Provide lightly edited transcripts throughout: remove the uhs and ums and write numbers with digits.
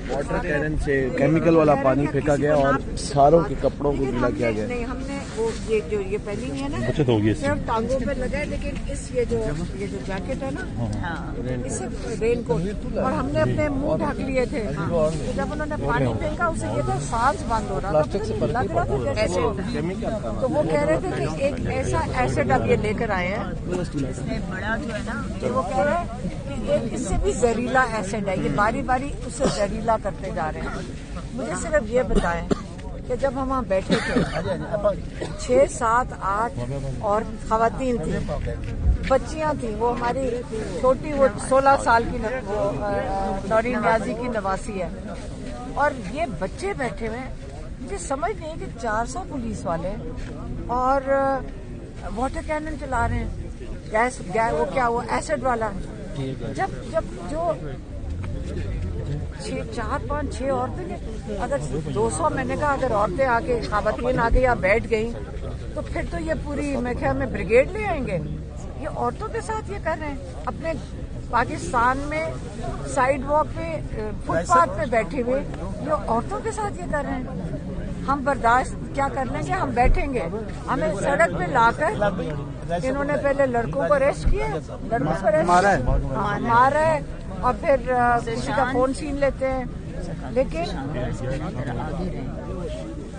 Water cannon से chemical वाला पानी फेंका गया और सारों के कपड़ों को गीला किया गया। नहीं, हमने वो ये पहली नहीं है ना, बचत होगी सिर्फ टांगों पे लगा है, लेकिन ये जो जैकेट है ना, इससे रेन कोट, और हमने अपने मुंह ढक लिए थे। तो जब उन्होंने पानी फेंका उसे ये तो सांस बंद हो रहा था, लग रहा था जैसे। तो वो कह रहे थे कि एक ऐसा एसिड अब ये लेकर आए हैं, इसमें बड़ा जो है ना, तो वो कह रहे हैं कि एक इससे भी जहरीला एसिड है, ये बारी बारी उसे जहरीला करते जा रहे हैं। मुझे सिर्फ ये बताएं कि जब हम वहाँ बैठे थे 6, 7, 8 और खवातीन थी, बच्चियां थी, वो हमारी छोटी वो 16 साल की वो नौरीन न्याजी की नवासी है, और ये बच्चे बैठे हुए हैं। मुझे समझ नहीं है कि 400 पुलिस वाले और वाटर कैनन चला रहे हैं, गैस वो क्या वो एसिड वाला। जब जो 4, 5, 6 औरतें, अगर 200 मैंने कहा अगर औरतें आके खवातीन आके यहाँ बैठ गई तो फिर तो ये पूरी मैं ख्याल में ब्रिगेड ले आएंगे। ये औरतों के साथ ये कर रहे हैं, अपने पाकिस्तान में साइड वॉक पे फुटपाथ पे बैठे हुए ये औरतों के साथ ये कर रहे हैं। हम बर्दाश्त क्या कर लेंगे, हम बैठेंगे। हमें सड़क पे लाकर इन्होंने पहले लड़कों को अरेस्ट किया, लड़कों को अरेस्ट मारा है और फिर किसी का फोन छीन लेते हैं। लेकिन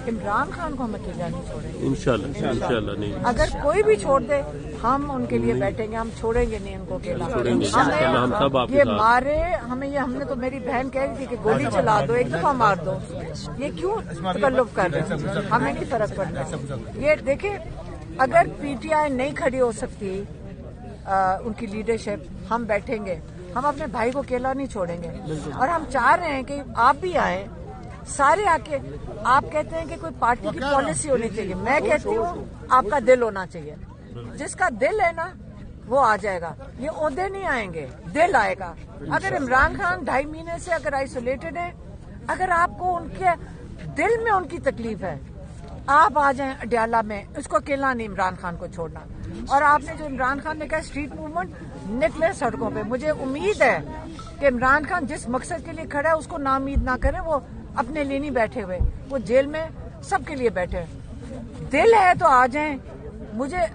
इमरान खान को हम अकेला नहीं छोड़ेंगे, इंशाल्लाह नहीं। अगर कोई भी छोड़ दे हम उनके लिए बैठेंगे, हम छोड़ेंगे नहीं उनको अकेला। हमें ये मारे हमें ये, हमने तो मेरी बहन कह रही थी कि गोली चला दो, एक दफा मार दो, ये क्यों तकल्लुफ कर रहे हैं, हमें नहीं फर्क पड़ता। ये देखिए, अगर पीटीआई नहीं खड़ी हो सकती उनकी लीडरशिप, हम बैठेंगे, हम अपने भाई को अकेला नहीं छोड़ेंगे। और हम चाह रहे हैं कि आप भी आए, सारे आके। आप कहते हैं कि कोई पार्टी की पॉलिसी होनी चाहिए, मैं कहती हूँ आपका दिल होना चाहिए। जिसका दिल है ना वो आ जाएगा, ये ओहदे नहीं आएंगे, दिल आएगा। अगर इमरान खान 2.5 महीने से अगर आइसोलेटेड है, अगर आपको उनके दिल में उनकी तकलीफ है, आप आ जाएं अडयाला में, उसको अकेला नहीं इमरान खान को छोड़ना। और आपने जो इमरान खान ने कहा स्ट्रीट मूवमेंट, निकले सड़कों पे। मुझे उम्मीद है कि इमरान खान जिस मकसद के लिए खड़ा है उसको नाउम्मीद ना करें, वो अपने लिए नहीं बैठे हुए, वो जेल में सबके लिए बैठे। दिल है तो आ जाएं। मुझे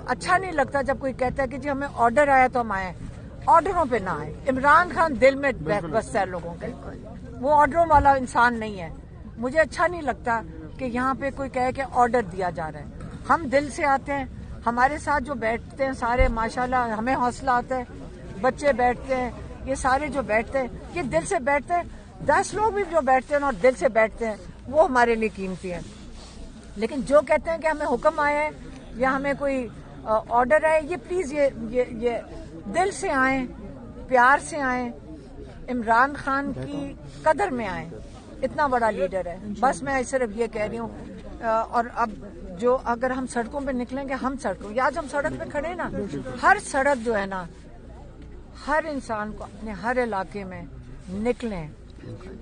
अच्छा नहीं लगता जब कोई कहता है कि जी हमें ऑर्डर आया तो हम आए, ऑर्डरों पे ना आए। इमरान खान दिल में बसता है लोगों के, वो ऑर्डरों वाला इंसान नहीं है। मुझे अच्छा नहीं लगता कि यहाँ पे कोई कहे कि ऑर्डर दिया जा रहा है। हम दिल से आते हैं, हमारे साथ जो बैठते हैं सारे माशाल्लाह हमें हौसला आता है, बच्चे बैठते हैं, ये सारे जो बैठते हैं ये दिल से बैठते हैं। 10 लोग भी जो बैठते हैं और दिल से बैठते हैं वो हमारे लिए कीमती है। लेकिन जो कहते हैं कि हमें हुक्म आया है या हमें कोई ऑर्डर है, ये प्लीज ये दिल से आए, प्यार से आए, इमरान खान की कदर में आए। इतना बड़ा लीडर है, बस मैं सिर्फ ये कह रही हूँ। और अब जो अगर हम सड़कों पे निकलेंगे, हम सड़कों, आज हम सड़क पे खड़े ना, हर सड़क जो है ना, हर इंसान को अपने हर इलाके में निकलें,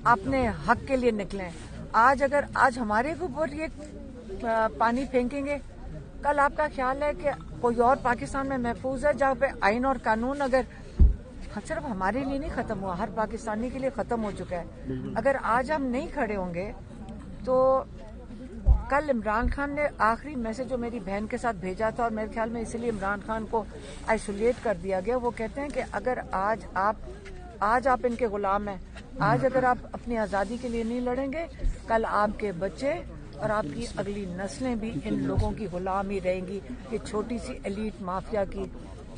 अपने हक के लिए निकलें। आज हमारे ऊपर ये पानी फेंकेंगे, कल आपका ख्याल है कि कोई और पाकिस्तान में महफूज है जहाँ पे आइन और कानून अगर सिर्फ हमारे लिए नहीं खत्म हुआ, हर पाकिस्तानी के लिए खत्म हो चुका है। अगर आज हम नहीं खड़े होंगे तो कल इमरान खान ने आखिरी मैसेज जो मेरी बहन के साथ भेजा था, और मेरे ख्याल में इसलिए इमरान खान को आइसोलेट कर दिया गया, वो कहते हैं कि अगर आज आप इनके गुलाम हैं, आज अगर आप अपनी आज़ादी के लिए नहीं लड़ेंगे, कल आपके बच्चे और आपकी अगली नस्लें भी इन लोगों की गुलाम ही रहेंगी। कि छोटी सी एलीट माफिया की,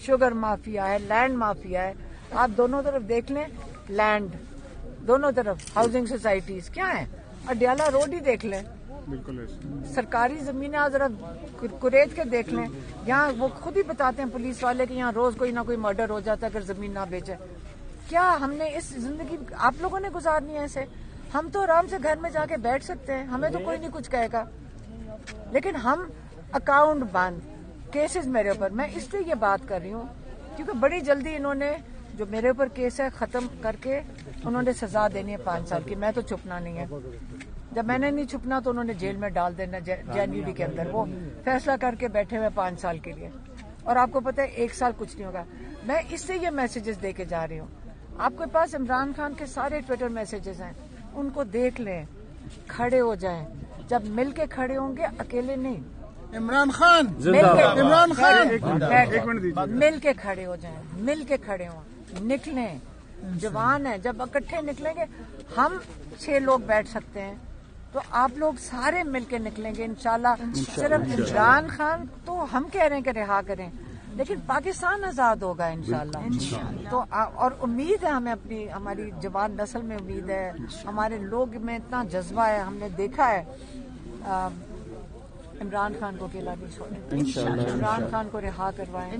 शुगर माफिया है, लैंड माफिया है। आप दोनों तरफ देख लें, लैंड दोनों तरफ, हाउसिंग सोसाइटीज क्या है, अडयाला रोड ही देख लें, सरकारी जमीनें आप जरा कुरेद के देख लें। यहाँ वो खुद ही बताते हैं पुलिस वाले कि यहाँ रोज कोई ना कोई मर्डर हो जाता है अगर जमीन ना बेचे। क्या हमने इस जिंदगी आप लोगों ने गुजारनी है ऐसे? हम तो आराम से घर में जाके बैठ सकते हैं, हमें तो कोई नहीं कुछ कहेगा, लेकिन हम अकाउंट बंद, केसेस मेरे ऊपर। मैं इसलिए ये बात कर रही हूँ क्योंकि बड़ी जल्दी इन्होंने जो मेरे ऊपर केस है खत्म करके उन्होंने सजा देनी है 5 साल की। मैं तो छुपना नहीं है, जब मैंने नहीं छुपना तो उन्होंने जेल में डाल देना, जनवरी के अंदर। वो फैसला करके बैठे हुए 5 साल के लिए। اور آپ کو پتہ ہے 1 سال کچھ نہیں ہوگا. میں اس سے یہ میسیجز دے کے جا رہی ہوں. آپ کے پاس عمران خان کے سارے ٹویٹر میسیجز ہیں, ان کو دیکھ لیں, کھڑے ہو جائیں. جب مل کے کھڑے ہوں گے, اکیلے نہیں. عمران خان عمران خان مل کے کھڑے ہو جائیں, مل کے کھڑے ہوں, نکلیں. جوان ہے, جب اکٹھے نکلیں گے, ہم 6 لوگ بیٹھ سکتے ہیں, تو آپ لوگ سارے مل کے نکلیں گے انشاءاللہ. صرف عمران خان تو ہم کہہ رہے ہیں کہ رہا کریں, لیکن پاکستان آزاد ہوگا انشاءاللہ. تو اور امید ہے ہمیں, اپنی ہماری جوان نسل میں امید ہے, ہمارے لوگ میں اتنا جذبہ ہے. ہم نے دیکھا ہے عمران خان کو اکیلا نہیں چھوڑیں, عمران خان کو رہا کروائیں.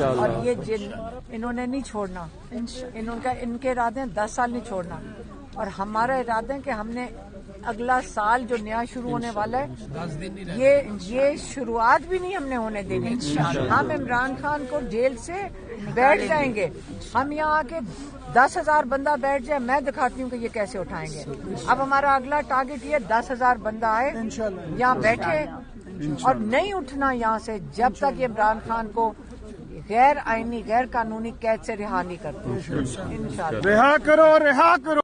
اور یہ جن انہوں نے نہیں چھوڑنا, ان کے ارادے ہیں 10 سال نہیں چھوڑنا. اور ہمارا ارادہ ہے کہ ہم نے اگلا سال جو نیا شروع ہونے والا ہے, یہ شروعات بھی نہیں ہم نے ہونے دینی. ہم عمران خان کو جیل سے بیٹھ جائیں گے, ہم یہاں آ کے 10,000 بندہ بیٹھ جائے, میں دکھاتی ہوں کہ یہ کیسے اٹھائیں گے. اب ہمارا اگلا ٹارگٹ یہ 10,000 بندہ آئے, یہاں بیٹھے, اور نہیں اٹھنا یہاں سے جب تک یہ عمران خان کو غیر آئینی غیر قانونی قید سے رہا نہیں کرتے. انشاءاللہ رہا کرو.